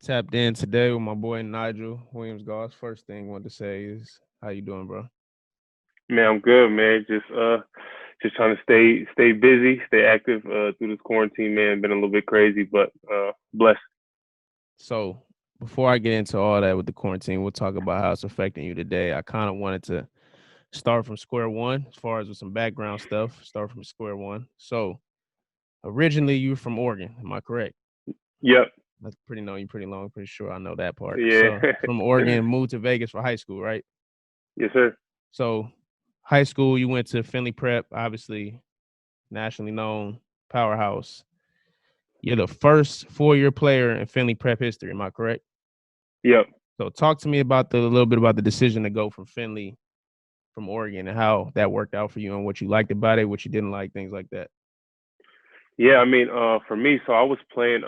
Tapped in today with my boy Nigel Williams-Goss. First thing I want to say is, how you doing, bro? Man, I'm good, man. Just trying to stay busy, stay active through this quarantine, man. Been a little bit crazy, but blessed. So, before I get into all that with the quarantine, we'll talk about how it's affecting you today. I kind of wanted to start from square one as far as with some background stuff. Start from square one. So, originally you were from Oregon, am I correct? Yep. That's pretty known. You pretty long, pretty sure I know that part. Yeah. So, from Oregon, moved to Vegas for high school, right? Yes, sir. So, high school, you went to Finley Prep, obviously nationally known powerhouse. You're the first 4-year player in Finley Prep history. Am I correct? Yep. So talk to me about a little bit about the decision to go from Finley from Oregon and how that worked out for you and what you liked about it, what you didn't like, things like that. Yeah. I mean, for me, so I was playing.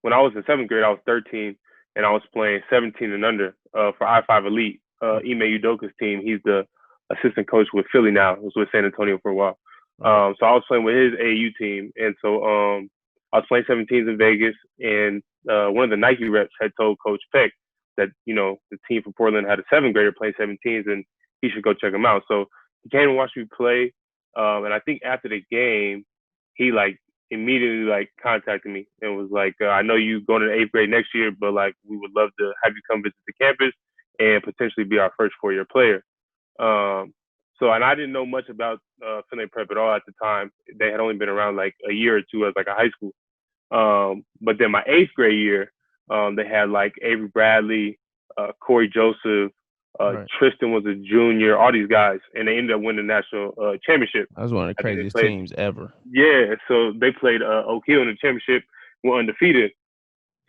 When I was in seventh grade, I was 13, and I was playing 17 and under for I-5 Elite. Mm. Ime Udoka's team. He's the assistant coach with Philly now. He was with San Antonio for a while. Right. So I was playing with his AAU team, and so I was playing 17s in Vegas, and one of the Nike reps had told Coach Peck that the team from Portland had a seventh grader playing 17s, and he should go check him out. So he came and watched me play, and I think after the game, he like immediately like contacted me and was like, I know you going to the eighth grade next year, but like we would love to have you come visit the campus and potentially be our first 4-year player. Um, and I didn't know much about Finley Prep at all at the time. They had only been around like a year or two as like a high school. But then my eighth grade year, they had like Avery Bradley, Corey Joseph, Right. Tristan was a junior, all these guys, and they ended up winning the national championship. That was one of the I think they craziest played, teams ever. yeah. So they played Oak Hill in the championship, were undefeated.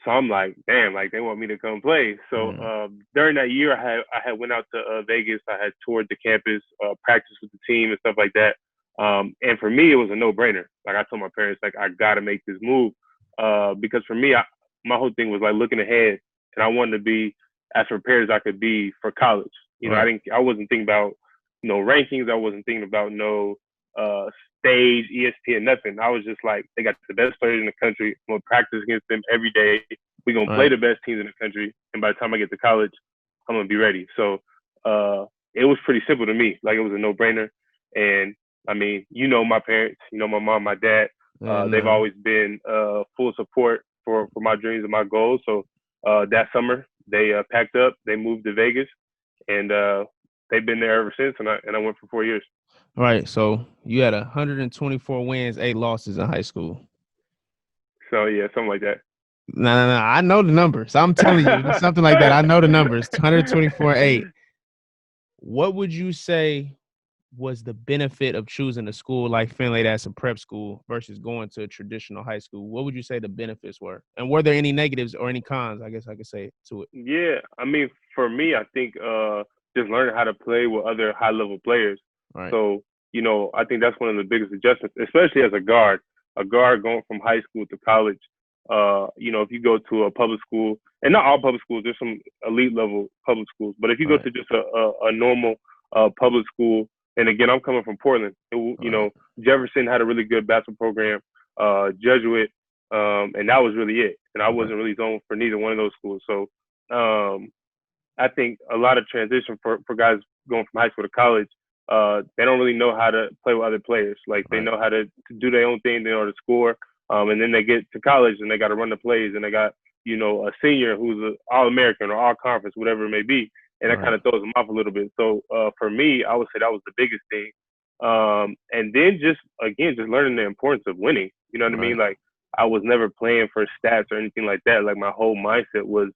So I'm like, damn, like they want me to come play. So Mm. during that year, I had went out to Vegas. I had toured the campus, practiced with the team and stuff like that. And for me, it was a no brainer. Like I told my parents, like I got to make this move because for me, my whole thing was like looking ahead, and I wanted to be as prepared as I could be for college. Right. I wasn't thinking about no rankings. I wasn't thinking about no uh, stage, ESPN, nothing. I was just like, they got the best players in the country. I'm gonna practice against them every day. We're gonna play Right. the best teams in the country, and by the time I get to college, I'm gonna be ready. So it was pretty simple to me. Like it was a no brainer. And I mean, my parents, my mom, my dad, And they've always been full support for my dreams and my goals. So that summer, they packed up, they moved to Vegas, and they've been there ever since. And I went for 4 years. right. So you had 124 wins, 8 losses in high school. So yeah, something like that. No, no, no. I know the numbers. I'm telling you, it's something like that. I know the numbers. 124, 8. What would you say was the benefit of choosing a school like Finley that's a prep school versus going to a traditional high school? What would you say the benefits were? And were there any negatives or any cons, I guess I could say, to it? Yeah, I mean, for me, I think just learning how to play with other high level players. Right. So, I think that's one of the biggest adjustments, especially as a guard. A guard going from high school to college. If you go to a public school, and not all public schools, there's some elite level public schools, but if you go Right. to just a normal public school, and again, I'm coming from Portland. Right. Jefferson had a really good basketball program, Jesuit, and that was really it. And I Right. wasn't really zoned for neither one of those schools. So um, I think a lot of transition for guys going from high school to college, they don't really know how to play with other players. Like they Right. know how to do their own thing, they know how to score. And then they get to college and they got to run the plays, and they got a senior who's an All American or All Conference, whatever it may be, and that kind Right. of throws them off a little bit. So for me, I would say that was the biggest thing. And then just learning the importance of winning. You know what I mean? Right. Like I was never playing for stats or anything like that. Like my whole mindset was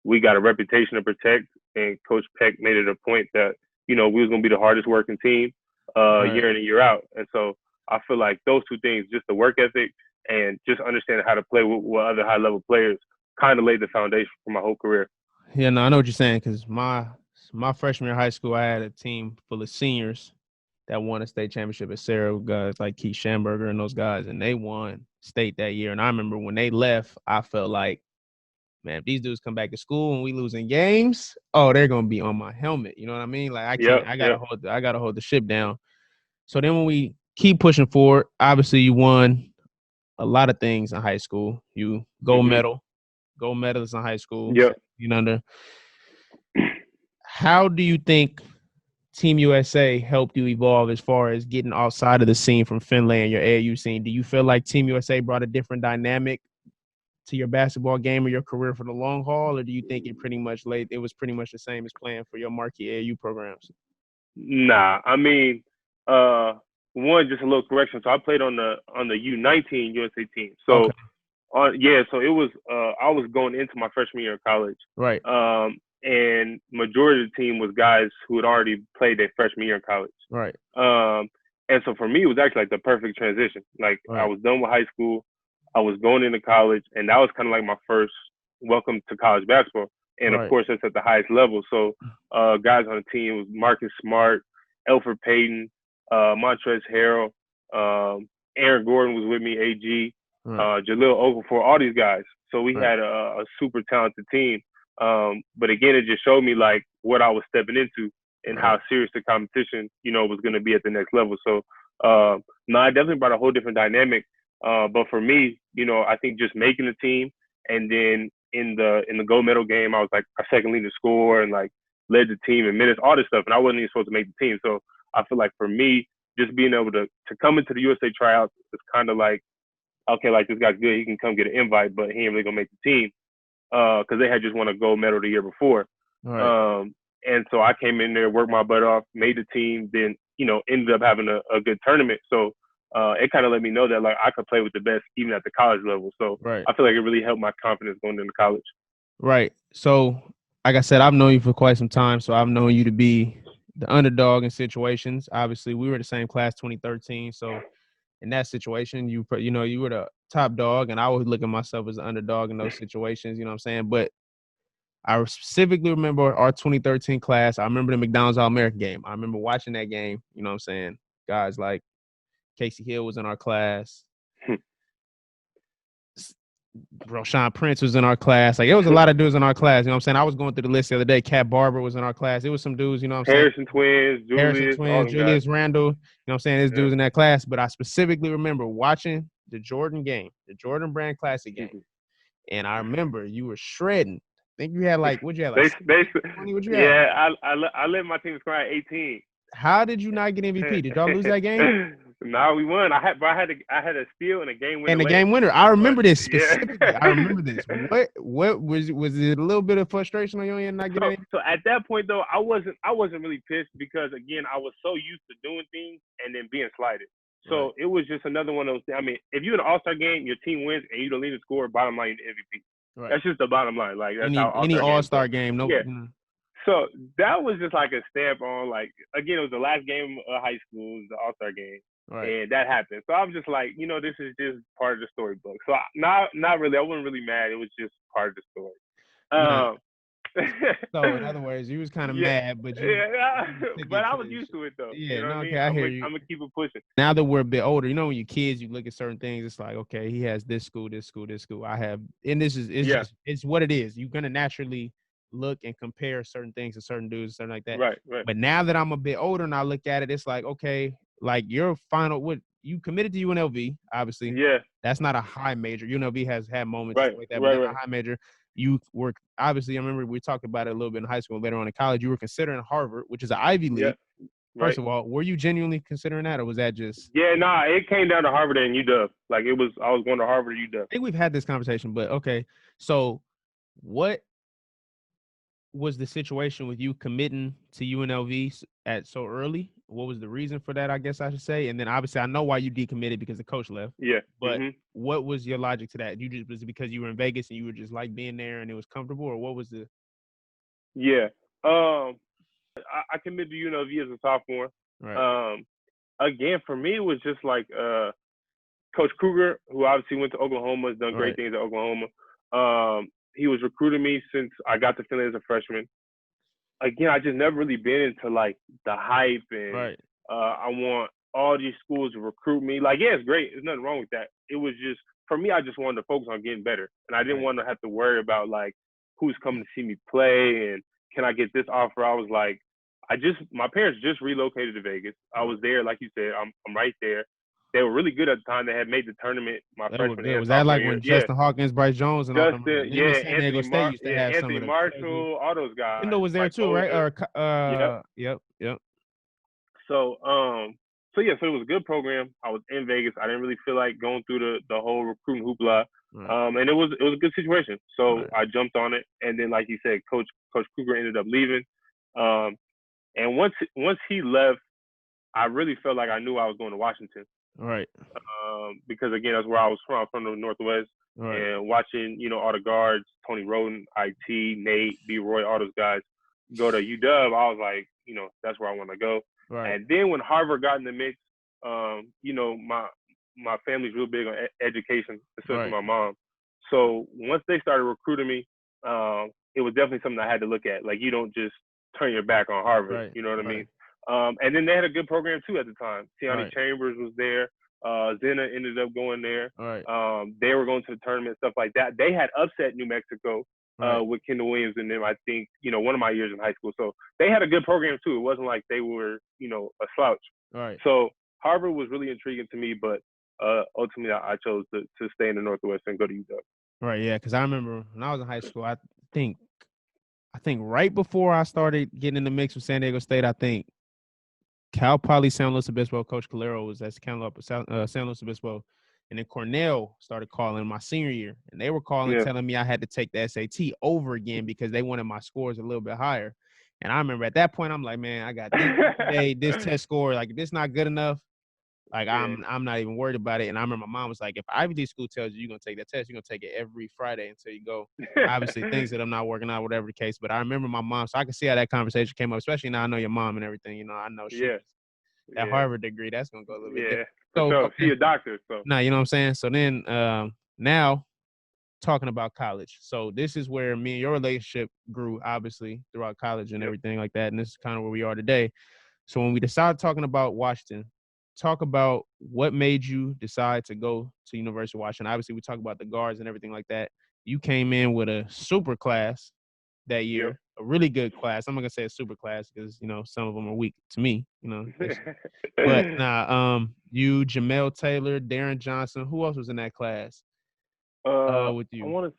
we got a reputation to protect, and Coach Peck made it a point that we was gonna be the hardest working team Right. year in and year out. And so I feel like those two things, just the work ethic and just understanding how to play with other high level players, kind of laid the foundation for my whole career. Yeah, no, I know what you're saying because my freshman year of high school, I had a team full of seniors that won a state championship at Sarah, guys like Keith Schamberger and those guys, and they won state that year. And I remember when they left, I felt like, man, if these dudes come back to school and we losing games, oh, they're gonna be on my helmet. You know what I mean? Like I can't, Yep, yep. I gotta hold the ship down. So then when we keep pushing forward, obviously you won a lot of things in high school. You gold Mhm. medal. gold medalist in high school, Yep. 17 under. How do you think Team USA helped you evolve as far as getting outside of the scene from Finlay and your AAU scene? Do you feel like Team USA brought a different dynamic to your basketball game or your career for the long haul, or do you think it was pretty much the same as playing for your marquee AAU programs? Nah, I mean, one, just a little correction. So I played on the U19 USA team. So Okay. so it was I was going into my freshman year of college. Right. And majority of the team was guys who had already played their freshman year in college. Right. And so for me, it was actually like the perfect transition. Like Right. I was done with high school, I was going into college, and that was kind of like my first welcome to college basketball. And of Right. course, that's at the highest level. So guys on the team was Marcus Smart, Elfrid Payton, Montrezl Harrell, Aaron Gordon was with me, AG, Right. Jahlil Okafor, all these guys. So we Right. had a super talented team. But again, it just showed me like what I was stepping into and Right. how serious the competition, was going to be at the next level. So, no, I definitely brought a whole different dynamic. But for me, I think just making the team, and then in the gold medal game, I was like a second leading scorer and like led the team in minutes, all this stuff, and I wasn't even supposed to make the team. So I feel like for me, just being able to come into the USA tryouts is kind of like, okay, like this guy's good, he can come get an invite, but he ain't really gonna make the team because they had just won a gold medal the year before. Right. And so I came in there, worked my butt off, made the team, then, ended up having a good tournament. So it kind of let me know that like I could play with the best even at the college level. So Right. I feel like it really helped my confidence going into college. Right. So, like I said, I've known you for quite some time, so I've known you to be the underdog in situations. Obviously, we were the same class, 2013. So, in that situation, you were the top dog, and I would look at myself as an underdog in those situations. You know what I'm saying? But I specifically remember our 2013 class. I remember the McDonald's All-American game. I remember watching that game. You know what I'm saying? Guys like Casey Hill was in our class. Roshan Prince was in our class. Like, it was a lot of dudes in our class. You know what I'm saying? I was going through the list the other day. Cat Barber was in our class. It was some dudes, you know what I'm saying? Harrison Twins, Julius, all them Julius guys. Randle. You know what I'm saying? There's Yeah. dudes in that class. But I specifically remember watching the Jordan game, the Jordan Brand Classic game. And I remember you were shredding. I think you had like, what'd you have? Like 20? What'd you have? Yeah, I led my team score at 18. How did you not get MVP? Did y'all lose that game? No, we won. I had a steal and a game winner. And the game winner. I remember this specifically. Yeah. I remember this. What was it a little bit of frustration on your end not getting So at that point though, I wasn't really pissed because again, I was so used to doing things and then being slighted. So Right. it was just another one of those things. I mean, if you're in an all-star game, your team wins and you're the leading scorer, bottom line, you're the MVP. Right. That's just the bottom line. Like that's how Any all-star games game. No. Yeah. Mm. So that was just like a stamp on like again, it was the last game of high school, it was the all-star game. Right. And that happened. So I was just like, this is just part of the storybook. So not really. I wasn't really mad. It was just part of the story. Yeah. So in other words, you was kind of mad, but but I was used to it though. Yeah, you know what I mean? I hear you. I'm gonna keep it pushing. Now that we're a bit older, when you're kids, you look at certain things. It's like, okay, he has this school, this school, this school. I have, and it's what it is. You're gonna naturally look and compare certain things to certain dudes, something like that. Right. But now that I'm a bit older and I look at it, it's like, okay, like your final, you committed to UNLV, obviously. Yeah. That's not a high major. UNLV has had moments right, like that, right, but right. not a high major. You were obviously, I remember we talked about it a little bit in high school, later on in college. You were considering Harvard, which is an Ivy League. Yeah. Right. First of all, were you genuinely considering that, or was that just? Yeah, nah, it came down to Harvard and UW. Like I was going to Harvard or UW. I think we've had this conversation, but okay. So, what was the situation with you committing to UNLV at so early? What was the reason for that, I guess I should say? And then obviously I know why you decommitted because the coach left. Yeah. But what was your logic to that? Was it because you were in Vegas and you were just like being there and it was comfortable, or what was the? Yeah. I committed to UNLV as a sophomore. Right. Again, for me, it was just like Coach Kruger, who obviously went to Oklahoma, has done great things at Oklahoma. He was recruiting me since I got to Finlay as a freshman. Again, I just never really been into like the hype and I want all these schools to recruit me. Like, yeah, it's great. There's nothing wrong with that. It was just, for me, I just wanted to focus on getting better. And I didn't want to have to worry about like who's coming to see me play and can I get this offer. I was like, my parents just relocated to Vegas. I was there, like you said, I'm right there. they were really good at the time. They had made the tournament my They were freshman good. and Was that sophomore like year. when Yeah, Justin Hawkins, Bryce Jones, and all them? Justin, Them and yeah, San Diego State used to have some Anthony of the crazy. Marshall, all those guys. Kendall was there Mike too, right? Bolger. Or Yep. yep. So so it was a good program. I was in Vegas. I didn't really feel like going through the whole recruiting hoopla. Right. And it was a good situation. So Right. I jumped on it, and then like you said, Coach Kruger ended up leaving. And once he left, I really felt like I knew I was going to Washington. Right. Because again, that's where I was from. I'm from the Northwest. Right. And watching, all the guards, Tony Roden, IT, Nate, B. Roy, all those guys go to UW, I was like, that's where I want to go. Right. And then when Harvard got in the mix, my family's real big on education, especially my mom. So once they started recruiting me, it was definitely something I had to look at. Like, you don't just turn your back on Harvard. Right. You know what I mean? And then they had a good program too at the time. Tiani Chambers was there. Zena ended up going there. They were going to the tournament, stuff like that. They had upset New Mexico with Kendall Williams and them, I think, one of my years in high school. So they had a good program too. It wasn't like they were, a slouch. Right. So Harvard was really intriguing to me, but ultimately I chose to stay in the Northwest and go to UW. Right, yeah, because I remember when I was in high school, I think right before I started getting in the mix with San Diego State, I think Cal Poly San Luis Obispo, Coach Calero was at San Luis Obispo, and then Cornell started calling my senior year, and they were calling telling me I had to take the SAT over again because they wanted my scores a little bit higher. And I remember at that point, I'm like, man, I got this test score, like if this not good enough, like I'm not even worried about it. And I remember my mom was like, if Ivy League school tells you you're gonna take that test, you're gonna take it every Friday until you go. Obviously, things that I'm not working out, whatever the case. But I remember my mom, so I can see how that conversation came up, especially now I know your mom and everything. I know that Harvard degree, that's gonna go a little bit different. So okay. She a doctor, so you know what I'm saying? So then now talking about college. So this is where me and your relationship grew, obviously, throughout college and everything like that. And this is kind of where we are today. So when we decided talking about Washington, talk about what made you decide to go to University of Washington. Obviously, we talk about the guards and everything like that. You came in with a super class that year, a really good class. I'm not gonna say a super class because some of them are weak to me. But you, Jamel Taylor, Darren Johnson. Who else was in that class? With you.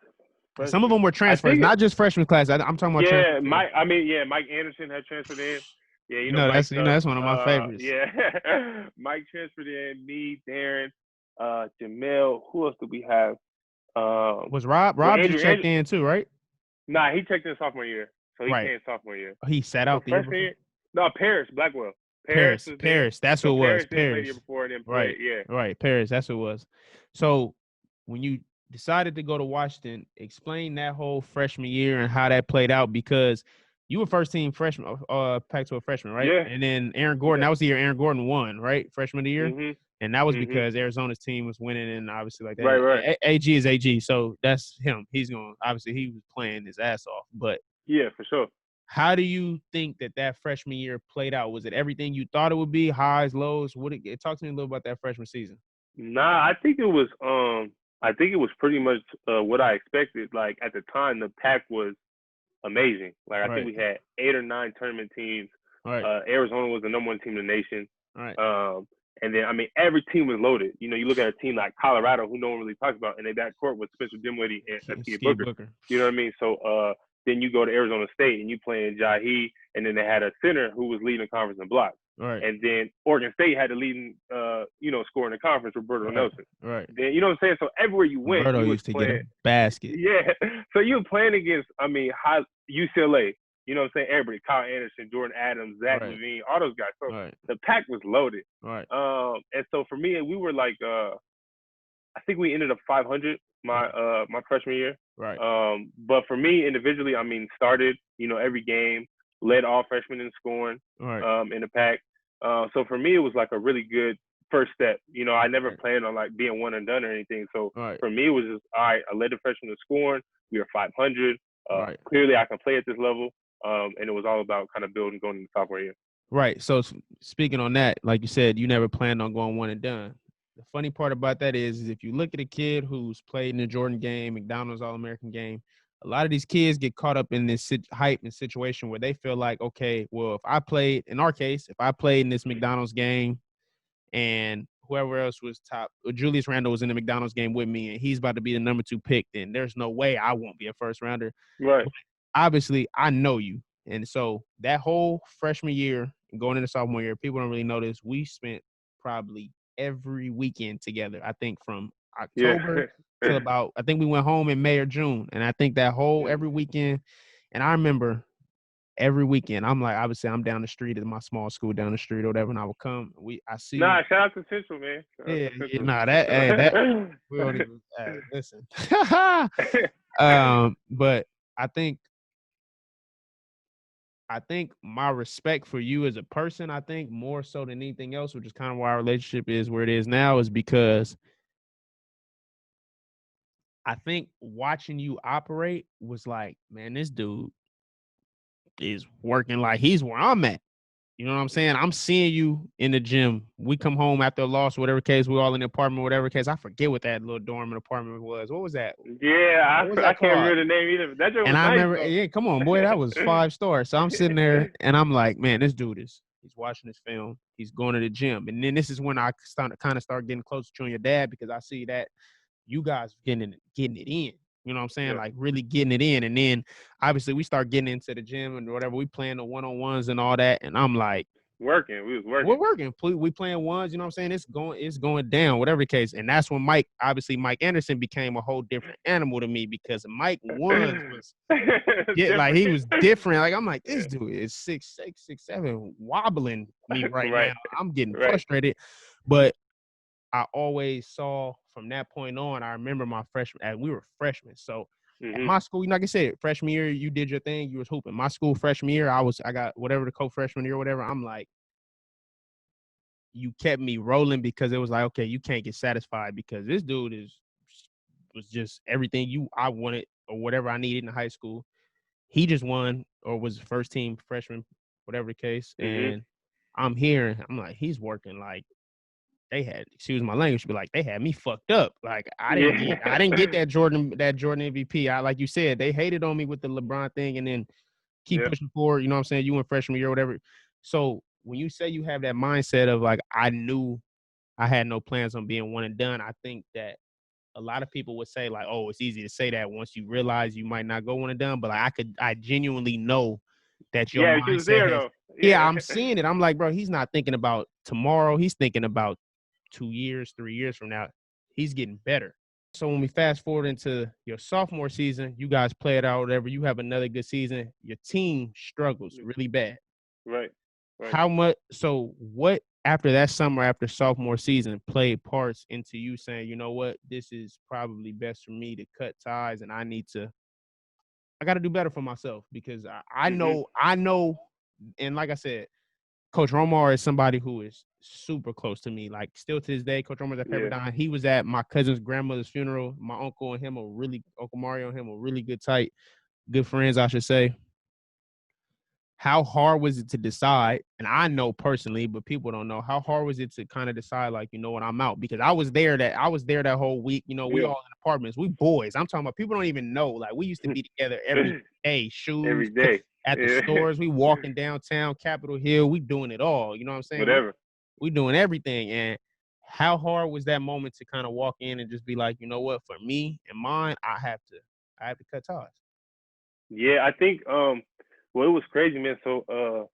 Some of them were transfers, not just freshman class. I'm talking about transfers. Mike Anderson had transferred in. Yeah, that's one of my favorites. Yeah, Mike transferred in. Me, Darren, Jamel. Who else did we have? Was Rob? Rob just checked in too, right? Nah, he checked in sophomore year, so he came sophomore year. He sat out the year before? No, Paris Blackwell. Paris. That's who it was. Paris. Year before and then played. Right. Paris. That's who it was. So when you decided to go to Washington, explain that whole freshman year and how that played out, because you were first team freshman, Pac-12 freshman, right? Yeah. And then Aaron Gordon, that was the year Aaron Gordon won, right? Freshman of the year. Mm-hmm. And that was because Arizona's team was winning, and obviously like that. Right. AG is AG, so that's him. He's going. Obviously, he was playing his ass off. But yeah, for sure. How do you think that freshman year played out? Was it everything you thought it would be? Highs, lows? Talk to me a little about that freshman season. Nah, I think it was. I think it was pretty much what I expected. Like at the time, the pack was amazing. Like I think we had 8 or 9 tournament teams. Arizona was the number 1 team in the nation. And then, every team was loaded. You look at a team like Colorado, who no one really talks about, and they backcourt with Spencer Dinwiddie and Steve Booker. You know what I mean? So then you go to Arizona State, and you play in Jahi, and then they had a center who was leading the conference in blocks. And then Oregon State had the leading, scorer in the conference, Roberto Nelson. Then, you know what I'm saying? So everywhere you went, Roberto used to get a basket. Yeah. So you were playing against, high UCLA. You know what I'm saying? Everybody, Kyle Anderson, Jordan Adams, Zach Levine, all those guys. So the pack was loaded. And so for me, we were like, I think we ended up 500 my freshman year. But for me individually, started, every game, led all freshmen in scoring in the pack. So for me, it was like a really good first step. I never planned on like being one and done or anything. So for me, it was just, all right, I led the freshmen in scoring. We were 500. Clearly, I can play at this level. And it was all about kind of building going into sophomore year. Right. So speaking on that, like you said, you never planned on going one and done. The funny part about that is if you look at a kid who's played in the Jordan game, McDonald's All-American game, a lot of these kids get caught up in this hype and situation where they feel like, okay, well, if I played in this McDonald's game and whoever else was top. Julius Randle was in the McDonald's game with me, and he's about to be the number 2 pick. Then there's no way I won't be a first rounder. Right. But obviously, I know you, and so that whole freshman year and going into sophomore year, people don't really know this. We spent probably every weekend together. I think from October till about, I think we went home in May or June, and I think that whole every weekend. And I remember every weekend, I'm like, obviously, I'm down the street at my small school down the street or whatever, and I would come. I see. Nah, shout out to Central, man. Yeah, nah, that we don't even listen. But I think my respect for you as a person, I think more so than anything else, which is kind of why our relationship is where it is now, is because I think watching you operate was like, man, this dude is working like he's where I'm at. You know what I'm saying? I'm seeing you in the gym. We come home after a loss, whatever case. We all in the apartment, whatever case. I forget what that little dorm apartment was. What was that? Yeah, I can't remember the name either. That joke was I nice, remember, though. yeah, come on, boy, that was 5 stars. So I'm sitting there and I'm like, man, this dude he's watching this film. He's going to the gym. And then this is when I start getting closer to you and your dad, because I see that you guys getting it in. You know what I'm saying? Yeah. Like really getting it in. And then obviously we start getting into the gym and whatever. We playing the one-on-ones and all that. And I'm like, we was working. We're working. We playing ones, you know what I'm saying? It's going down, whatever the case. And that's when Mike Anderson became a whole different animal to me, because Mike ones was like he was different. Like I'm like, this dude is 6'6", 6'7", wobbling me right now. I'm getting frustrated. But I always saw from that point on, I remember my freshman, and we were freshmen. So at my school, like I said, freshman year, you did your thing, you was hooping. My school freshman year, I got whatever the co-freshman year or whatever. I'm like, you kept me rolling, because it was like, okay, you can't get satisfied, because this dude was just everything I wanted or whatever I needed in high school. He just won or was first team freshman, whatever the case. And I'm like, he's working like they had, excuse my language, but like they had me fucked up. Like I didn't get that Jordan MVP. Like you said, they hated on me with the LeBron thing, and then keep pushing forward. You know what I'm saying? You in freshman year or whatever. So when you say you have that mindset of like, I knew I had no plans on being one and done, I think that a lot of people would say like, oh, it's easy to say that once you realize you might not go one and done. But like, I genuinely know that your mindset was there, though. Yeah, I'm seeing it. I'm like, bro, he's not thinking about tomorrow. He's thinking about 2 years, 3 years from now. He's getting better. So when we fast forward into your sophomore season, you guys play it out, whatever. You have another good season. Your team struggles really bad. Right. How much? So what after that summer, after sophomore season, played parts into you saying, you know what, this is probably best for me to cut ties, and I got to do better for myself, because I know, and like I said, Coach Romar is somebody who is super close to me. Like still to this day, Coach Romar's at Pepperdine. He was at my cousin's grandmother's funeral. My uncle and him Uncle Mario and him are really good friends, I should say. How hard was it to decide? And I know personally, but people don't know, how hard was it to kind of decide, like, you know what, I'm out? Because I was there that whole week. You know, we all in apartments. We boys. I'm talking about people don't even know. Like we used to be together every day, shoes, every day at the stores. We walking downtown Capitol Hill. We doing it all. You know what I'm saying? Whatever. We doing everything. And how hard was that moment to kind of walk in and just be like, you know what, for me and mine, I have to cut ties. Yeah, I think well, it was crazy, man. So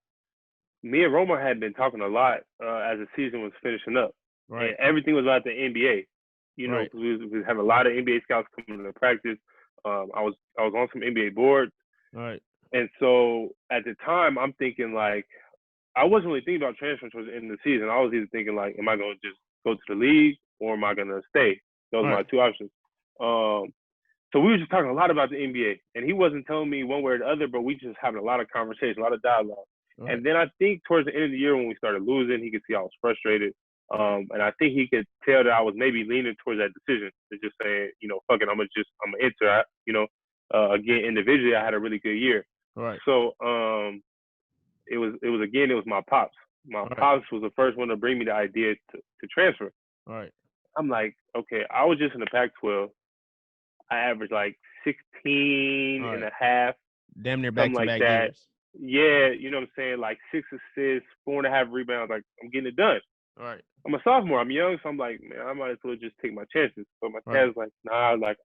me and Roma had been talking a lot as the season was finishing up. Right. And everything was about the NBA. You know, we have a lot of NBA scouts coming to practice. I was on some NBA boards. Right. And so at the time, I'm thinking like, I wasn't really thinking about transferring towards the end of the season. I was either thinking like, am I going to just go to the league or am I going to stay? Those were my two options. So we were just talking a lot about the NBA, and he wasn't telling me one way or the other, but we just having a lot of conversation, a lot of dialogue. Right. And then I think towards the end of the year when we started losing, he could see I was frustrated. And I think he could tell that I was maybe leaning towards that decision to just say, you know, fuck it, I'm gonna enter. You know, again, individually, I had a really good year. Right. So it was my pops. My pops was the first one to bring me the idea to transfer. Right. I'm like, okay, I was just in the Pac-12. I averaged like 16 and a half. Damn near back-to-back years. Yeah, you know what I'm saying? Like 6 assists, 4.5 rebounds. Like, I'm getting it done. Right. I'm a sophomore. I'm young, so I'm like, man, I might as well just take my chances. But my Right. dad's like, nah, like,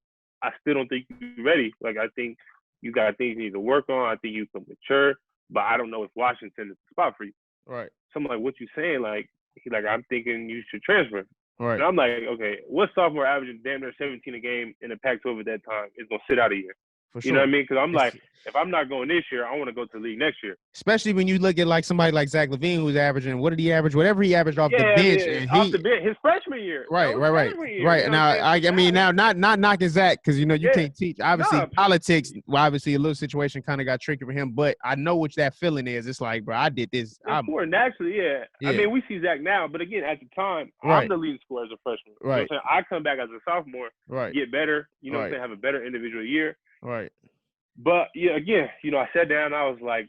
I still don't think you're ready. Like, I think you got things you need to work on. I think you can mature, but I don't know if Washington is the spot for you. Right. So I'm like, what you saying? Like, he's like, I'm thinking you should transfer. And Right. I'm like, okay, what sophomore averaging damn near 17 a game in the Pac-12 at that time is gonna sit out a year? For You know what I sure. mean? Because I'm like, It's, if I'm not going this year, I want to go to the league next year. especially when you look at like somebody like Zach LaVine, who's averaging, what did he average? Whatever he averaged off the Yeah, I bench, mean, and off the he bench, his freshman year. That right, was right, right, freshman year. right. You know Now, what I'm saying? I mean, now not knocking Zach because you know you Yeah. can't teach. Obviously, Nah, politics. Well, obviously, a little situation kind of got tricky for him, but I know what that feeling is. It's like, bro, I did this. of course, naturally, yeah. I Yeah. mean, we see Zach now, but again, at the time, I'm Right. the leading scorer as a freshman. You know Right. what I'm saying? I come back as a sophomore, Right. get better. You know what I'm Right. saying? Have a better individual year. Right. But yeah, again, you know, I sat down. I was like,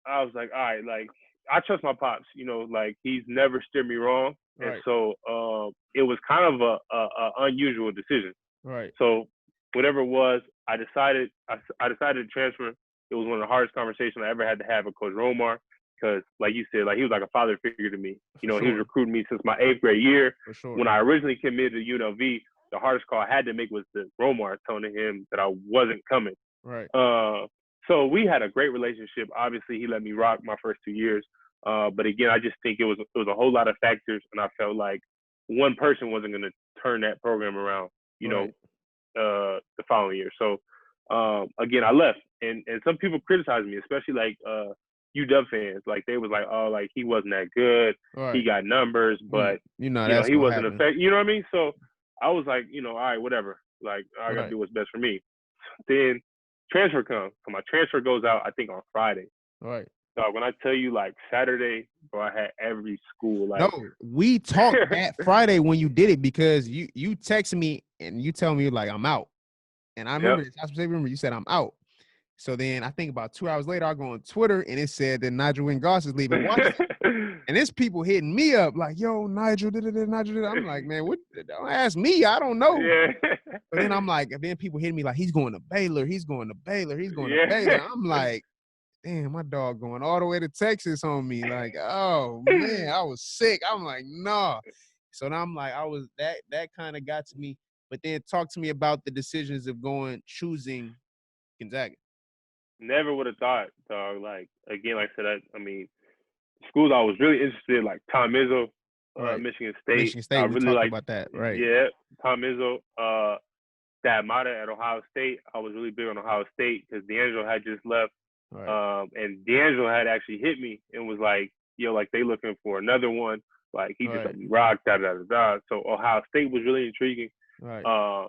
all right, like I trust my pops. You know, like he's never steered me wrong, and Right. so it was kind of a unusual decision. Right. So whatever it was, I decided to transfer. It was one of the hardest conversations I ever had to have with Coach Romar because, like you said, like he was like a father figure to me. You know, he was recruiting me since my 8th grade year. For sure. When I originally committed to UNLV, the hardest call I had to make was to Romar telling him that I wasn't coming. Right. So we had a great relationship. Obviously, he let me rock my first 2 years. But again, I just think it was a whole lot of factors, and I felt like one person wasn't going to turn that program around. You know, the following year. So again, I left, and some people criticized me, especially like UW fans. Like they was like, oh, like he wasn't that good. Right. He got numbers, but you know he wasn't effective. You know what I mean? So I was like, you know, all right, whatever. Like I gotta do what's best for me. Then transfer comes. So my transfer goes out, I think on Friday. Right. So when I tell you like Saturday, bro, I had every school like. No, we talked that Friday when you did it because you texted me and you tell me like I'm out, and I remember this. I specifically remember you said I'm out. So then I think about 2 hours later, I go on Twitter and it said that Nigel Williams-Goss is leaving Washington. And there's people hitting me up like, yo, Nigel, Nigel. I'm like, man, what? Don't ask me. I don't know. Yeah. But then I'm like, then people hitting me like, he's going to Baylor. He's going to Baylor. He's going to Baylor. I'm like, damn, my dog going all the way to Texas on me. Like, oh, man, I was sick. I'm like, nah. So now I'm like, that kind of got to me. But then talk to me about the decisions of choosing Gonzaga. Never would have thought, dog. Like again, like I said, I mean, schools I was really interested in, like Tom Izzo, Michigan State. Michigan State. I we really talked like about that, right? Yeah, Tom Izzo. Dad Mata at Ohio State. I was really big on Ohio State because D'Angelo had just left, and D'Angelo had actually hit me and was like, yo, like they looking for another one. Like he just let me rock, da da da da. So Ohio State was really intriguing. Right.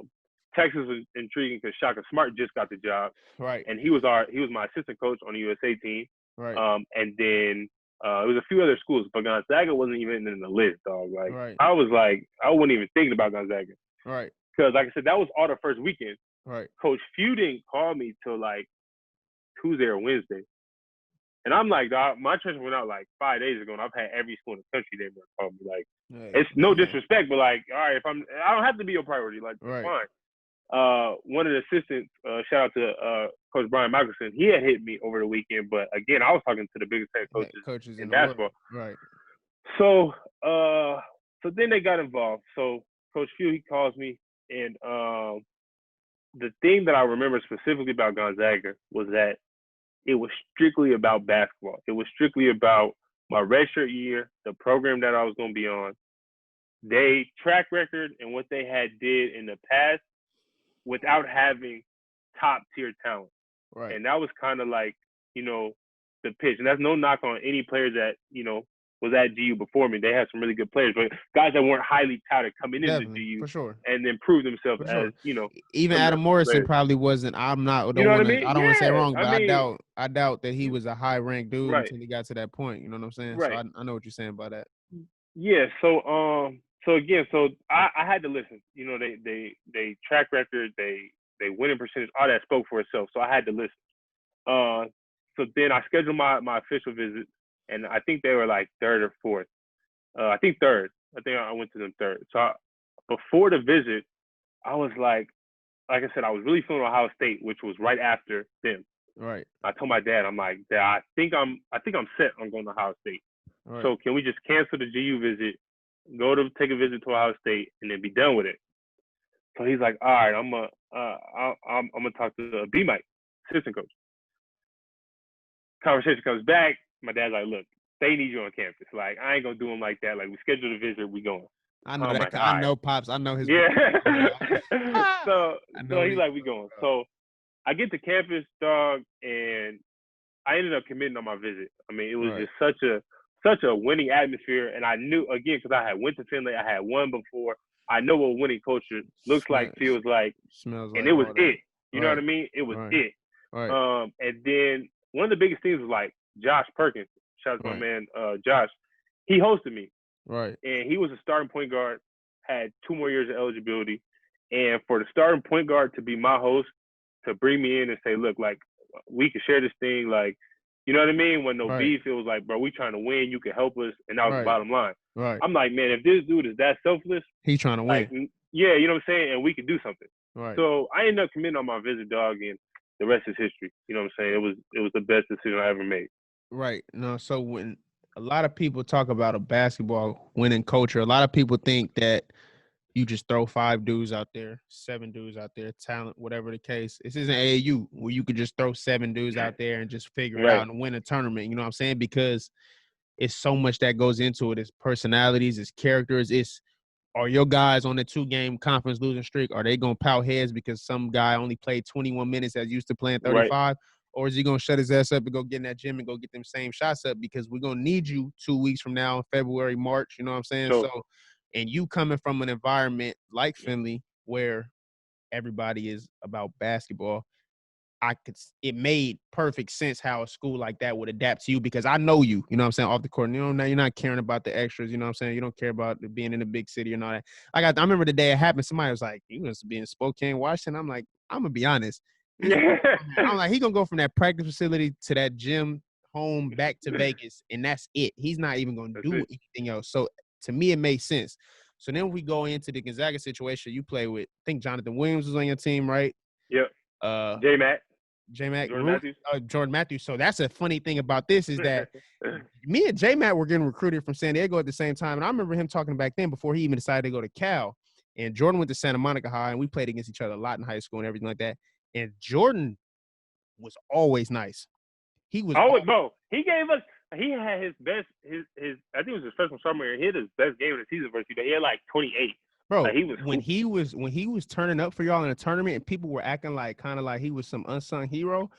Texas was intriguing because Shaka Smart just got the job, right? And he was my assistant coach on the USA team, right? And then there was a few other schools, but Gonzaga wasn't even in the list, dog. Like I was like, I wasn't even thinking about Gonzaga, right? Because like I said, that was all the first weekend. Right. Coach Few didn't call me till like Tuesday or Wednesday, and I'm like, dog, my transfer went out like 5 days ago, and I've had every school in the country they call me. Like, it's no disrespect, but like, all right, I don't have to be your priority. Like, it's fine. One of the assistants, shout out to Coach Brian Michelson, he had hit me over the weekend, but again, I was talking to the biggest head coaches in basketball. Right. So then they got involved. So Coach Few, he calls me, and the thing that I remember specifically about Gonzaga was that it was strictly about basketball. It was strictly about my redshirt year, the program that I was going to be on, they track record and what they had did in the past without having top tier talent. Right. And that was kind of like, you know, the pitch. And that's no knock on any players that, you know, was at GU before me. They had some really good players, but guys that weren't highly touted coming into GU for sure, and then prove themselves as, you know. Even Adam Morrison players. Probably wasn't. I'm not. Don't want to. I don't want to say wrong, but I doubt that he was a high ranked dude until he got to that point. You know what I'm saying? Right. So I know what you're saying about that. Yeah. So I had to listen. You know, they track record, they winning percentage, all that spoke for itself. So I had to listen. So then I scheduled my official visit, and I think they were like third or fourth. I think third. I think I went to them third. So before the visit, I was like I said, I was really feeling Ohio State, which was right after them. Right. I told my dad, I'm like, Dad, I think I'm set on going to Ohio State. Right. So can we just cancel the GU visit go to take a visit to Ohio State, and then be done with it. So he's like, all right, I'm gonna talk to B Mike, assistant coach. Conversation comes back. My dad's like, look, they need you on campus. Like, I ain't gonna do them like that. Like, we scheduled a visit, we going. I know I'm that. like, I all right. know Pops. I know his. Yeah. I so know he's like, we going. So I get to campus, dog, and I ended up committing on my visit. I mean, it was just such a winning atmosphere, and I knew again because I had went to Finley, I had won before. I know what winning culture looks like, feels like, smells and like, it was that. it. You know what I mean? It was it. Right. And then one of the biggest things was like Josh Perkins. Shout out to my man Josh. He hosted me. Right. And he was a starting point guard, had 2 more years of eligibility. And for the starting point guard to be my host, to bring me in and say, look, like, we can share this thing, like, you know what I mean? When no beef, it was like, bro, we trying to win. You can help us. And that was the bottom line. Right. I'm like, man, if this dude is that selfless, he's trying to like, win. Yeah, you know what I'm saying? And we can do something. Right. So I ended up committing on my visit, dog, and the rest is history. You know what I'm saying? It was the best decision I ever made. Right. No, so when a lot of people talk about a basketball winning culture, a lot of people think that you just throw 5 dudes out there, 7 dudes out there, talent, whatever the case. This isn't AAU where you could just throw 7 dudes out there and just figure it out and win a tournament. You know what I'm saying? Because it's so much that goes into it. It's personalities, it's characters. Are your guys on the 2-game conference losing streak? Are they going to pout heads because some guy only played 21 minutes as used to playing 35? Right. Or is he going to shut his ass up and go get in that gym and go get them same shots up because we're going to need you 2 weeks from now, February, March, you know what I'm saying? So, and you coming from an environment like Finley where everybody is about basketball, it made perfect sense how a school like that would adapt to you because I know you know what I'm saying, off the court. You know, you're not caring about the extras, you know what I'm saying? You don't care about being in a big city and all that. I remember the day it happened, somebody was like, you must be in Spokane, Washington. I'm like, I'm gonna be honest. I'm like, he gonna go from that practice facility to that gym, home, back to Vegas, and that's it. He's not even gonna do anything else. So to me, it makes sense. So then we go into the Gonzaga situation. You play with, I think Jonathan Williams was on your team, right? Yep. J-Mac, Jordan Matthews. So that's a funny thing about this is that me and J-Mac were getting recruited from San Diego at the same time. And I remember him talking back then before he even decided to go to Cal. And Jordan went to Santa Monica High, and we played against each other a lot in high school and everything like that. And Jordan was always nice. He was always, bro. He had his best, I think it was his freshman summer year. He had his best game of the season versus you. He had like 28. Bro, like when he was turning up for y'all in a tournament and people were acting like kind of like he was some unsung hero,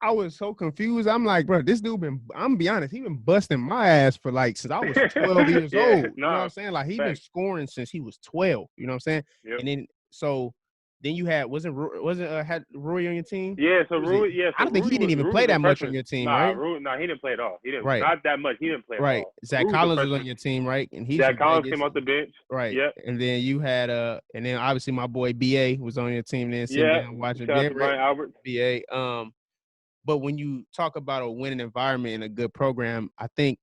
I was so confused. I'm like, bro, this dude I'm gonna be honest, he been busting my ass for like since I was 12 years old. You know what I'm saying? Like he been scoring since he was 12. You know what I'm saying? Yep. And then you had had Rui on your team? Yeah, so Rui, I don't think he didn't even play that much on your team, right? He didn't play at all. He didn't not that much. He didn't play at all. Right. Zach Collins was on your team, right? And Zach Collins came off the bench. Right. Yep. And then you had and then obviously my boy BA was on your team then sitting down watching Brian Albert. BA. But when you talk about a winning environment and a good program, I think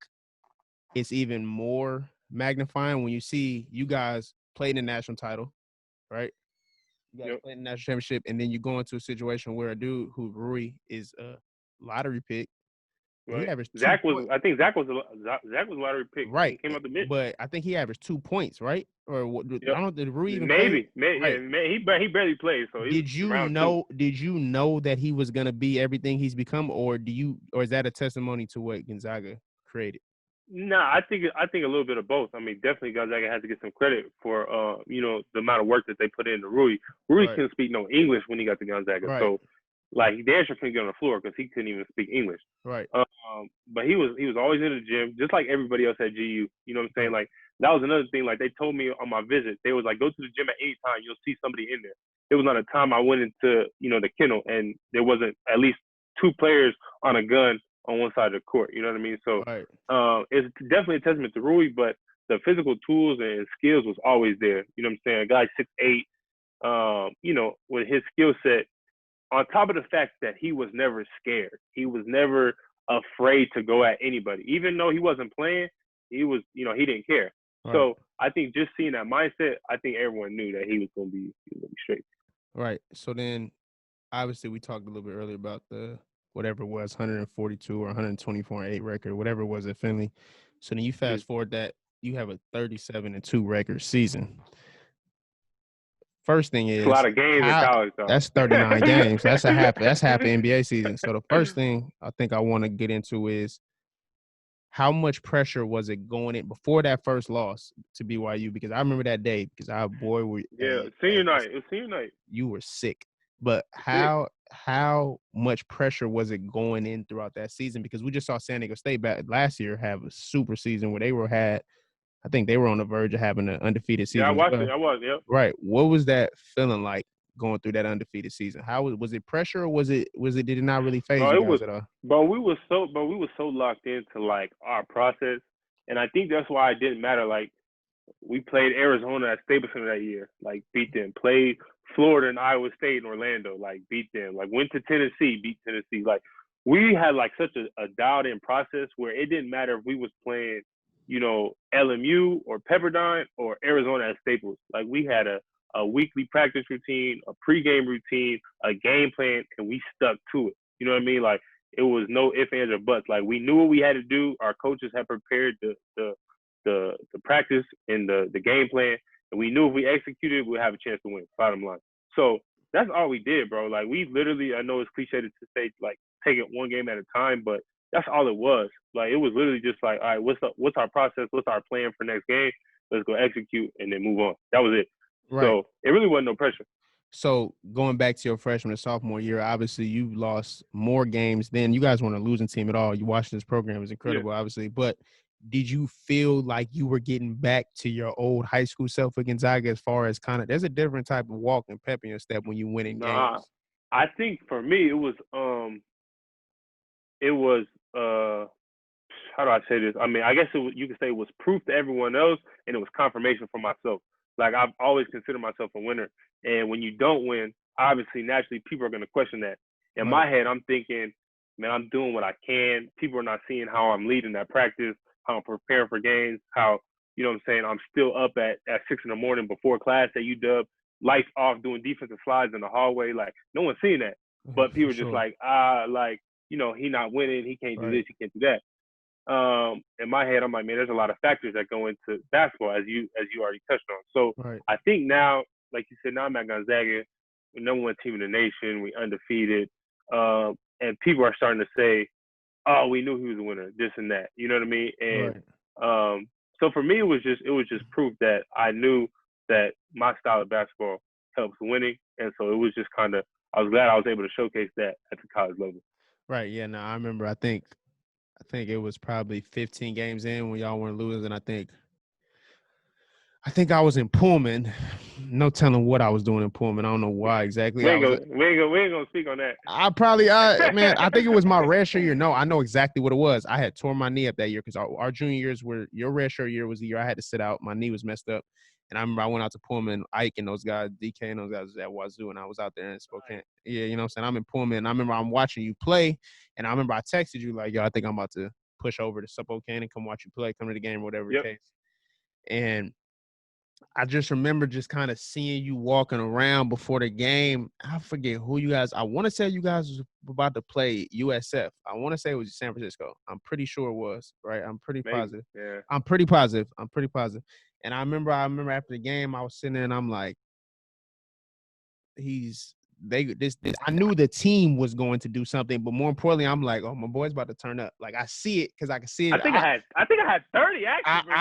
it's even more magnifying when you see you guys play in the national title, right? You guys play in the national championship, and then you go into a situation where a dude who Rui is a lottery pick. Right. Zach was a lottery pick. Right. He came out the bench. But I think he averaged 2 points, right? Or what? I don't know. Did Rui even play? Right. Yeah, he barely played. So did you know that he was gonna be everything he's become, or is that a testimony to what Gonzaga created? Nah, I think a little bit of both. I mean, definitely Gonzaga has to get some credit for the amount of work that they put into Rui. Rui couldn't speak no English when he got to Gonzaga, so like Dan couldn't get on the floor because he couldn't even speak English. Right. But he was always in the gym, just like everybody else at GU. You know what I'm saying? Like that was another thing. Like they told me on my visit, they was like, go to the gym at any time, you'll see somebody in there. There was not a time I went into the kennel and there wasn't at least 2 players on a gun on one side of the court. You know what I mean? So it's definitely a testament to Rui, but the physical tools and skills was always there. You know what I'm saying? A guy 6'8", with his skill set, on top of the fact that he was never scared. He was never afraid to go at anybody. Even though he wasn't playing, he was, he didn't care. Right. So I think just seeing that mindset, I think everyone knew that he was going to be straight. Right. So then, obviously, we talked a little bit earlier about the whatever it was, 142 or 124-8 record, whatever it was at Finley. So then you fast forward that, you have a 37-2 record season. First thing It's a is lot of games in how college, though. that's 39 games. That's half the NBA season. So the first thing I think I want to get into is how much pressure was it going in before that first loss to BYU? Because I remember that day because Yeah, senior night. It was senior night. You were sick. But Sick. how much pressure was it going in throughout that season? Because we just saw San Diego State back last year have a super season where I think they were on the verge of having an undefeated season. Yeah, I as watched well. it. I was, yep. Right. What was that feeling like going through that undefeated season? How was it pressure or did it not really phase you guys at all? But we were so locked into like our process, and I think that's why it didn't matter. Like we played Arizona at Staples Center that year, like beat them. Played Florida and Iowa State and Orlando, like beat them. Like went to Tennessee, beat Tennessee. Like we had like such a dialed in process where it didn't matter if we was playing, LMU or Pepperdine or Arizona at Staples. Like we had a weekly practice routine, a pregame routine, a game plan, and we stuck to it. You know what I mean? Like it was no ifs, ands, or buts. Like we knew what we had to do. Our coaches had prepared the practice and the game plan, and we knew if we executed, we'd have a chance to win. Bottom line. So that's all we did, bro. Like we literally, I know it's cliche to say like take it one game at a time, but that's all it was. Like it was literally just like, all right, what's our process? What's our plan for next game? Let's go execute and then move on. That was it. Right. So it really wasn't no pressure. So going back to your freshman and sophomore year, obviously you lost more games than you guys weren't a losing team at all. You watched this program, it was incredible, obviously. But did you feel like you were getting back to your old high school self at Gonzaga as far as there's a different type of walk and pep in your step when you win in games? I think for me it was how do I say this? I mean, I guess you could say it was proof to everyone else, and it was confirmation for myself. Like I've always considered myself a winner, and when you don't win, obviously, naturally, people are going to question that. In my head, I'm thinking, man, I'm doing what I can. People are not seeing how I'm leading that practice, how I'm preparing for games, how what I'm saying, I'm still up at 6 a.m. before class at UW, lights off, doing defensive slides in the hallway. Like no one's seeing that, but people are just like, he not winning, he can't do this, he can't do that. In my head, I'm like, man, there's a lot of factors that go into basketball, as you already touched on. So I think now, like you said, now I'm at Gonzaga, the number one team in the nation, we undefeated, and people are starting to say, oh, we knew he was a winner, this and that. You know what I mean? And so for me, it was just proof that I knew that my style of basketball helps winning, and so it was just I was glad I was able to showcase that at the college level. Right. Yeah. No, I remember. I think it was probably 15 games in when y'all weren't losing. I think I was in Pullman. No telling what I was doing in Pullman. I don't know why exactly. We ain't gonna speak on that. I think it was my redshirt year. No, I know exactly what it was. I had torn my knee up that year because our junior years were your redshirt year was the year I had to sit out. My knee was messed up. And I remember I went out to Pullman, Ike and those guys, DK and those guys at Wazoo, and I was out there in Spokane. Yeah, you know what I'm saying? I'm in Pullman, and I remember I'm watching you play, and I remember I texted you like, yo, I think I'm about to push over to Spokane and come watch you play, come to the game, whatever the case. And I just remember just kind of seeing you walking around before the game. I forget who you guys – I want to say you guys was about to play USF. I want to say it was San Francisco. I'm pretty sure it was, right? I'm pretty positive. Yeah. I'm pretty positive. And I remember after the game, I was sitting there and I'm like, I knew the team was going to do something, but more importantly, I'm like, oh, my boy's about to turn up. Like I see it because I can see it. I think I had 30 actually.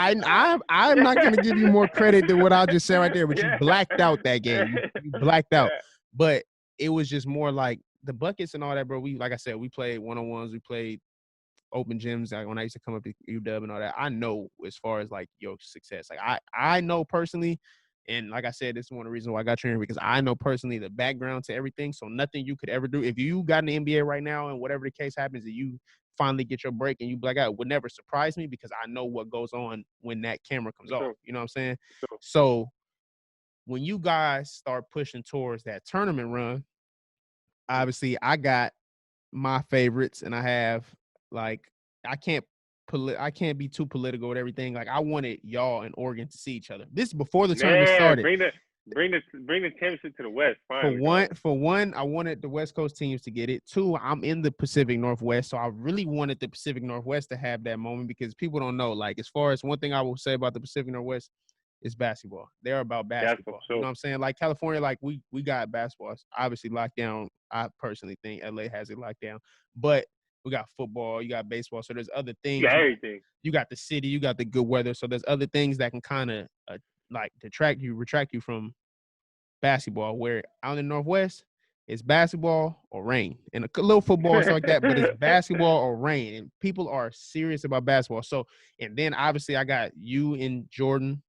I'm not gonna give you more credit than what I just said right there, but you blacked out that game. You blacked out. But it was just more like the buckets and all that, bro. Like I said, we played one-on-ones, we played open gyms. Like when I used to come up to UW and all that, I know as far as like your success. Like I know personally. And like I said, this is one of the reasons why I got you here because I know personally the background to everything. So nothing you could ever do. If you got in the NBA right now and whatever the case happens, that you finally get your break and you black out, it would never surprise me because I know what goes on when that camera comes off. You know what I'm saying? So when you guys start pushing towards that tournament run, obviously I got my favorites and I have like I can't be too political with everything. Like I wanted y'all and Oregon to see each other. This is before the tournament started. Bring the championship to the West. For Finally, one, dog. I wanted the West Coast teams to get it. Two, I'm in the Pacific Northwest, so I really wanted the Pacific Northwest to have that moment because people don't know. Like, as far as one thing I will say about the Pacific Northwest is basketball. They're about That's for basketball. You know sure. what I'm saying? Like California, like we got basketball. It's obviously locked down. I personally think LA has it locked down, but we got football, you got baseball. So there's other You things. got everything. You got the city, you got the good weather. So there's other things that can kind of like retract you from basketball, where out in the Northwest, it's basketball or rain and a little football and stuff like that, but it's basketball or rain, and people are serious about basketball. So, and then obviously I got you and Jordan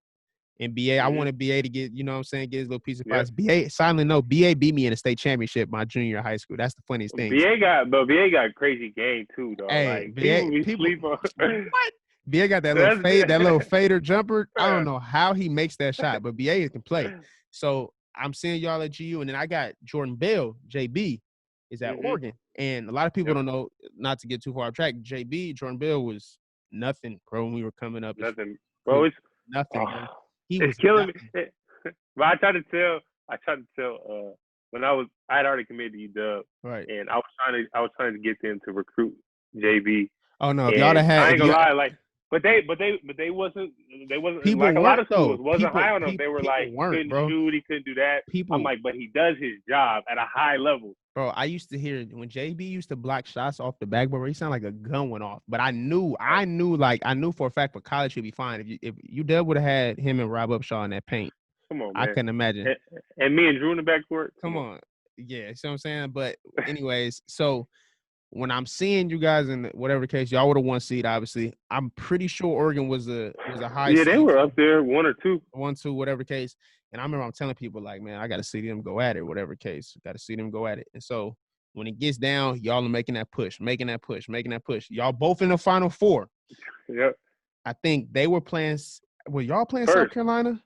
and BA. I wanted BA to get, you know what I'm saying, get his little piece of pie. BA, silently no, BA beat me in a state championship my junior year of high school. That's the funniest thing. BA got a crazy game too, though. Hey, like BA, people sleep on. What? BA got that little fade, that little fader jumper. I don't know how he makes that shot, but BA can play. So I'm seeing y'all at GU, and then I got Jordan Bell, JB, is at Oregon. And a lot of people don't know, not to get too far off track, Jordan Bell was nothing, bro, when we were coming up. Nothing. Bro, it's nothing, bro. He it's was killing me. But I tried to tell when I had already committed to UW, right, and I was trying to get them to recruit JB. Oh no, if y'all had, I ain't gonna lie, like, but they wasn't people like a lot of schools wasn't people, high on him. They were like, he couldn't shoot, he couldn't do that. I'm like, but he does his job at a high level. Bro, I used to hear when JB used to block shots off the backboard, he sounded like a gun went off. But I knew for a fact for college he'd be fine. If UW would have had him and Rob Upshaw in that paint. Come on, man. I couldn't imagine. And me and Drew in the backcourt. Come on. Yeah, you see what I'm saying? But anyways, so when I'm seeing you guys in whatever case, y'all would have won seed, obviously. I'm pretty sure Oregon was a high seed. Yeah, they were up there, 1 or 2. 1, 2, whatever case. And I remember I'm telling people, like, man, I got to see them go at it, whatever case. Got to see them go at it. And so when it gets down, y'all are making that push. Y'all both in the Final Four. Yep. I think they were playing – were y'all playing South Carolina?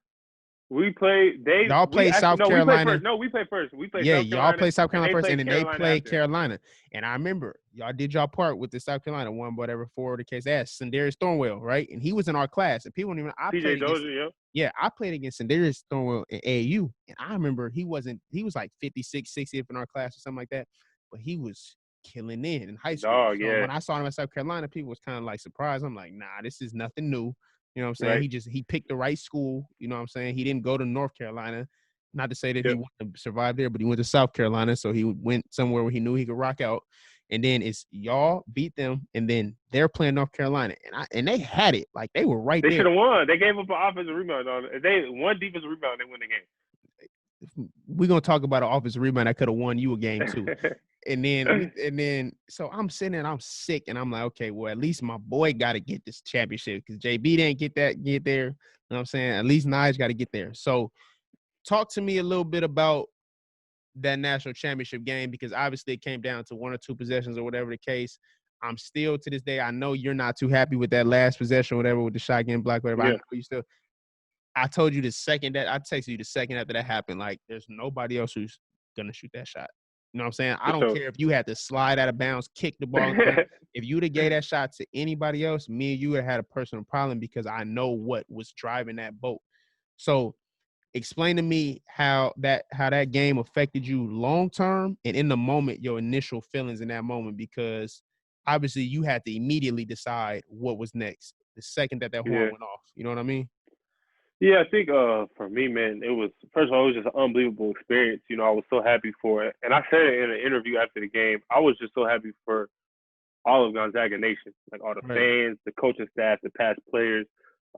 We played – y'all played South Carolina. We played first. We played South Carolina. Y'all played South Carolina first, and then they played after. Carolina. And I remember y'all did y'all part with the South Carolina one, whatever, for the case. That's Sendarius Thornwell, right? And he was in our class. And people don't even – TJ Dozier, yeah. Yeah, I played against Sendarius Thornwell in AAU, and I remember he was like 56, 60th in our class or something like that, but he was killing in high school. Dog, so yeah. when I saw him at South Carolina, people was kind of like surprised. I'm like, nah, this is nothing new. You know what I'm saying? Right. He picked the right school. You know what I'm saying? He didn't go to North Carolina. Not to say that he wouldn't survive there, but he went to South Carolina, so he went somewhere where he knew he could rock out. And then it's y'all beat them, and then they're playing North Carolina, and they had it. Like, they were right there. They should have won. They gave up an offensive rebound. If they won defensive rebound, they win the game. We're gonna talk about an offensive rebound that could have won you a game too. and then so I'm sitting there and I'm sick, and I'm like, okay, well, at least my boy got to get this championship because JB didn't get there. You know what I'm saying? At least Nige got to get there. So talk to me a little bit about that national championship game, because obviously it came down to 1 or 2 possessions or whatever the case. I'm still to this day, I know you're not too happy with that last possession, whatever, with the shot getting blocked, whatever. Yeah. I know you still. I told you I texted you the second after that happened, like, there's nobody else who's gonna shoot that shot. You know what I'm saying? I don't care if you had to slide out of bounds, kick the ball. If you'd have gave that shot to anybody else, me and you would have had a personal problem, because I know what was driving that boat. So explain to me how that game affected you long term, and in the moment, your initial feelings in that moment, because obviously you had to immediately decide what was next the second that horn went off. You know what I mean? Yeah, I think for me, man, it was, first of all, it was just an unbelievable experience. You know, I was so happy for it. And I said it in an interview after the game. I was just so happy for all of Gonzaga Nation, like all the fans, the coaching staff, the past players.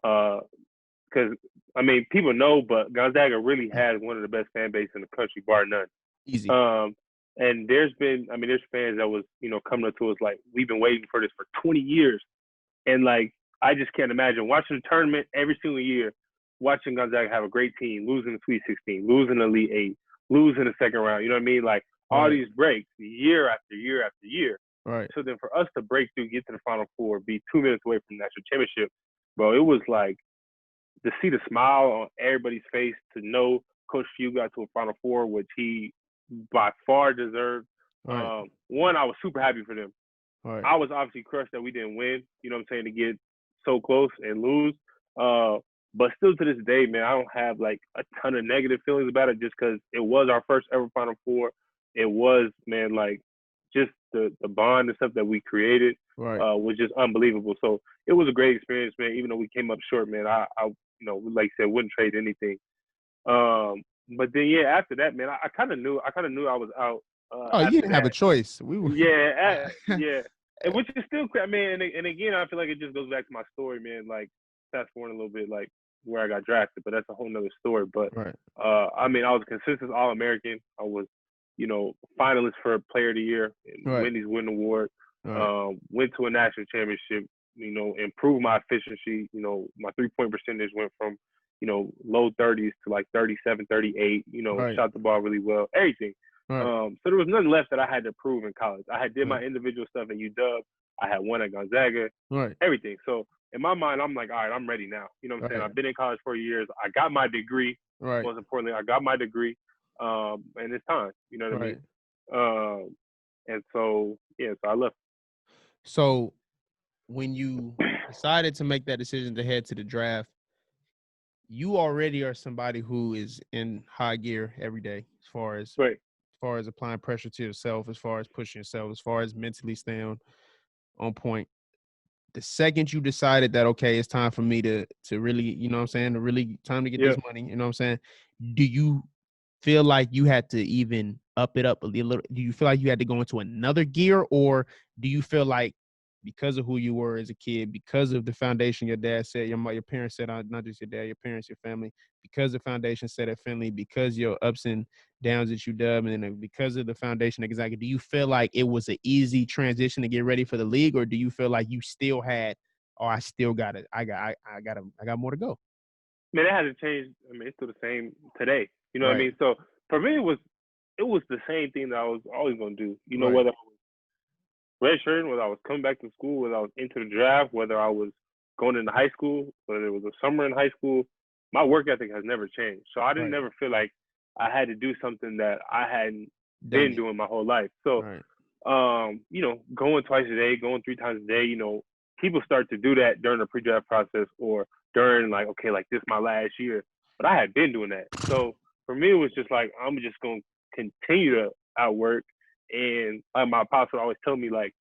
Because, I mean, people know, but Gonzaga really has one of the best fan bases in the country, bar none. Easy. And there's fans that was, you know, coming up to us like, we've been waiting for this for 20 years. And, like, I just can't imagine watching the tournament every single year, watching Gonzaga have a great team, losing the Sweet 16, losing the Elite 8, losing the second round. You know what I mean? Like, all these breaks year after year after year. Right. So then for us to break through, get to the Final Four, be 2 minutes away from the national championship, bro, it was like, to see the smile on everybody's face, to know Coach Few got to a Final Four, which he by far deserved. Right. One, I was super happy for them. Right. I was obviously crushed that we didn't win, you know what I'm saying, to get so close and lose. But still to this day, man, I don't have like a ton of negative feelings about it just because it was our first ever Final Four. It was, man, like just the bond and stuff that we created Right. was just unbelievable. So it was a great experience, man. Even though we came up short, man, I like I said, wouldn't trade anything. But then yeah, after that, man, I kind of knew I was out. Oh, you After didn't have a that, choice. We were. yeah, and which is still, I mean, and again, I feel like it just goes back to my story, man. Like fast forward a little bit, like where I got drafted, but that's a whole nother story. But Right. I mean, I was a consistent All-American. I was, finalist for Player of the Year and Right. Wendy's Win Award. Right. Went to a national championship. Improved my efficiency. My 3-point percentage went from low 30s to like 37, 38. Right. Shot the ball really well. Everything. Right. So there was nothing left that I had to prove in college. I had did my Right. individual stuff at UW. I had one at Gonzaga. Right. Everything. So in my mind, I'm like, all right, I'm ready now. You know what I'm saying? Right. I've been in college for years. I got my degree. Right. Most importantly, I got my degree. And it's time. You know what I Right. mean? And so yeah, so I left. So when you decided to make that decision to head to the draft, you already are somebody who is in high gear every day as far as Right. applying pressure to yourself, as far as pushing yourself, as far as mentally staying on point. The second you decided that, okay, it's time for me to really, you know what I'm saying, to really time to get this money, you know what I'm saying? Do you feel like you had to even up it up a little? Do you feel like you had to go into another gear, or do you feel like because of who you were as a kid, because of the foundation your dad said, your parents said, not just your dad, your parents, your family, because the foundation set at Finley, because your ups and downs at UW, and then because of the foundation exactly, do you feel like it was an easy transition to get ready for the league, or do you feel like you still had, oh, I still got it, I got more to go? Man, it hasn't changed. I mean, it's still the same today. You know what I Right. mean? So for me, it was the same thing that I was always gonna do. Right. Whether I was redshirting, whether I was coming back to school, whether I was into the draft, whether I was going into high school, whether it was a summer in high school, my work ethic has never changed. So I didn't Right. never feel like I had to do something that I hadn't Done been it. doing my whole life. So, Right. going twice a day, going 3 times a day, people start to do that during the pre-draft process or during like, okay, like this is my last year. But I had been doing that. So for me, it was just like, I'm just going to continue to outwork. And like my pops would always tell me, like,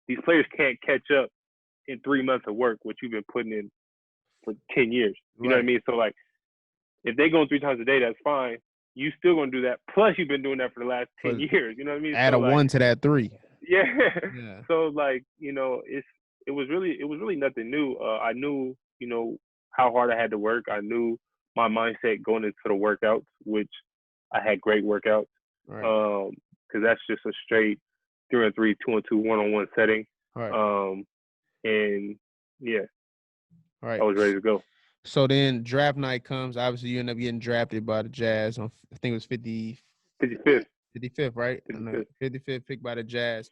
these players can't catch up in 3 months of work, what you've been putting in for 10 years. You know what I mean? So, like, if they go 3 times a day, that's fine. You still going to do that. Plus, you've been doing that for the last 10 years. You know what I mean? Add so, a like, 1 to that 3. Yeah. Yeah. So, like, it was really nothing new. I knew, how hard I had to work. I knew my mindset going into the workouts, which I had great workouts. Right. Because that's just a straight 3-on-3, 2-on-2, 1-on-1 setting. Right. And yeah, Right. I was ready to go. So then draft night comes. Obviously, you end up getting drafted by the Jazz on, I think it was 55th. 55th, right? 55th. 55th pick by the Jazz.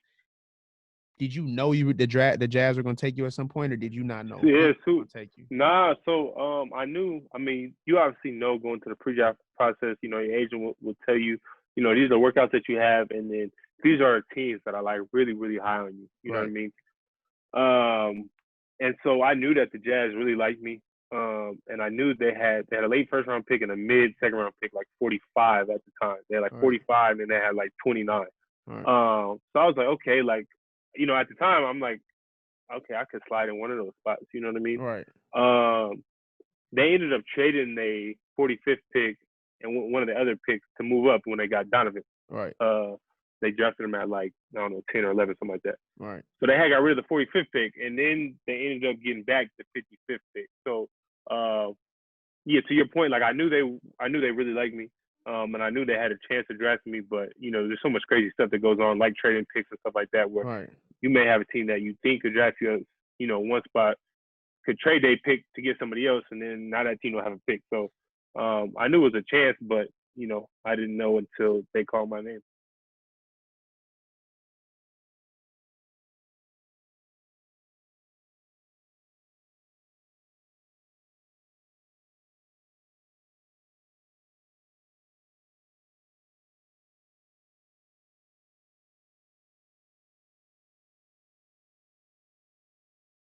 Did you know the Jazz were going to take you at some point, or did you not know? Yeah, Going to take you? Nah, so I knew. I mean, you obviously know going to the pre-draft process. Your agent will tell you, these are workouts that you have, and then these are teams that are like really, really high on you. You know what I mean? And so I knew that the Jazz really liked me. And I knew they had a late first round pick and a mid second round pick, like 45 at the time. They had like 45 and they had like 29. So I was like, okay, like, at the time I'm like, okay, I could slide in one of those spots. You know what I mean? Right. They ended up trading the 45th pick and one of the other picks to move up when they got Donovan. Right. They drafted him at like, I don't know, 10 or 11, something like that. Right. So they had got rid of the 45th pick, and then they ended up getting back the 55th pick. So, yeah, to your point, like I knew they really liked me, and I knew they had a chance of drafting me. But there's so much crazy stuff that goes on, like trading picks and stuff like that, where you may have a team that you think could draft you, one spot, could trade their pick to get somebody else, and then now that team will have a pick. So, I knew it was a chance, but I didn't know until they called my name.